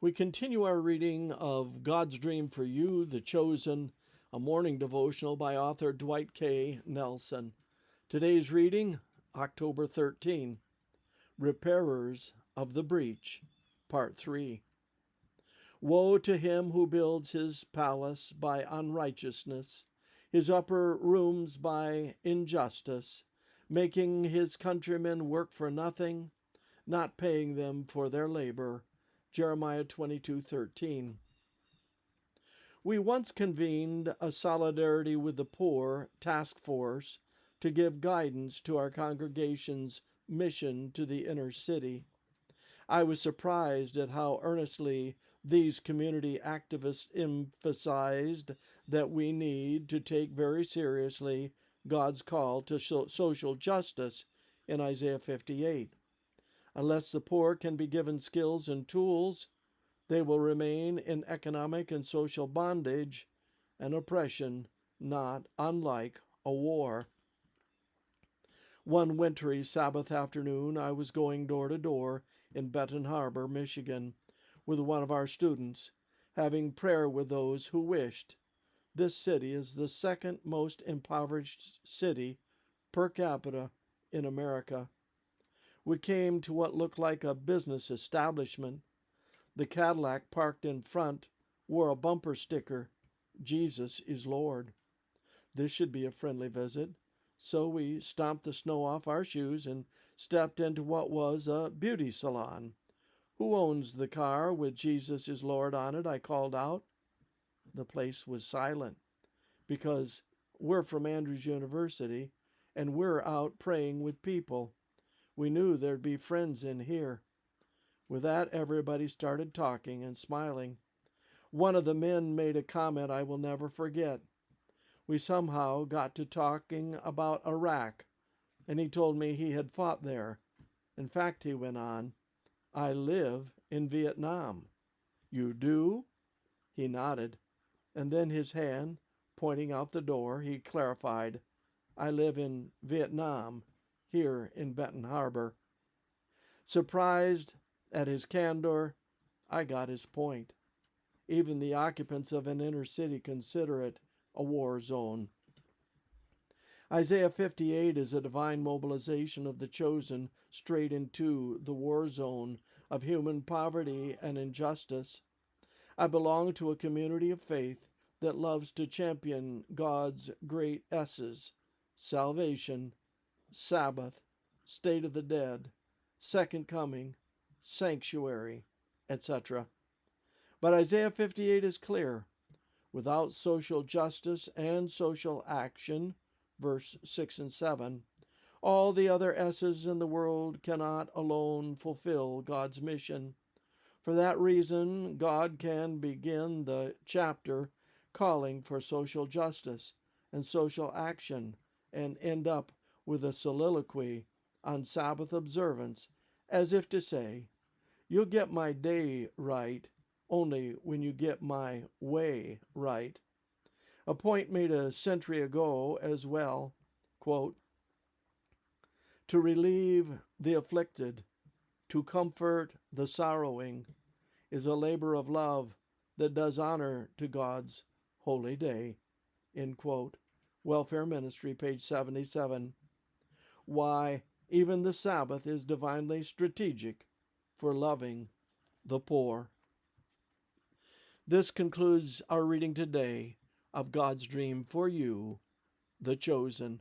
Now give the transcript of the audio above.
We continue our reading of God's Dream for You, The Chosen, a morning devotional by author Dwight K. Nelson. Today's reading, October 13, Repairers of the Breach, Part 3. Woe to him who builds his palace by unrighteousness, his upper rooms by injustice, making his countrymen work for nothing, not paying them for their labor. Jeremiah 22:13. We once convened a Solidarity with the Poor task force to give guidance to our congregation's mission to the inner city. I was surprised at how earnestly these community activists emphasized that we need to take very seriously God's call to social justice in Isaiah 58. Unless the poor can be given skills and tools, they will remain in economic and social bondage and oppression, not unlike a war. One wintry Sabbath afternoon, I was going door to door in Benton Harbor, Michigan, with one of our students, having prayer with those who wished. This city is the second most impoverished city per capita in America. We came to what looked like a business establishment. The Cadillac parked in front wore a bumper sticker, "Jesus is Lord." This should be a friendly visit, so we stomped the snow off our shoes and stepped into what was a beauty salon. "Who owns the car with 'Jesus is Lord' on it?" I called out. The place was silent, because we're from Andrews University, and we're out praying with people. We knew there'd be friends in here. With that, everybody started talking and smiling. One of the men made a comment I will never forget. We somehow got to talking about Iraq, and he told me he had fought there. In fact, he went on, "I live in Vietnam." "You do?" He nodded, and then his hand pointing out the door, he clarified, "I live in Vietnam, here in Benton Harbor." Surprised at his candor, I got his point. Even the occupants of an inner city consider it a war zone. Isaiah 58 is a divine mobilization of the chosen straight into the war zone of human poverty and injustice. I belong to a community of faith that loves to champion God's great S's: salvation, Sabbath, state of the dead, second coming, sanctuary, etc. But Isaiah 58 is clear. Without social justice and social action, verse 6 and 7, all the other S's in the world cannot alone fulfill God's mission. For that reason, God can begin the chapter calling for social justice and social action and end up with a soliloquy on Sabbath observance, as if to say, "You'll get my day right only when you get my way right." A point made a century ago as well, quote, "To relieve the afflicted, to comfort the sorrowing, is a labor of love that does honor to God's holy day." End quote. Welfare Ministry, page 77. Why, even the Sabbath is divinely strategic for loving the poor. This concludes our reading today of God's Dream for You, The Chosen.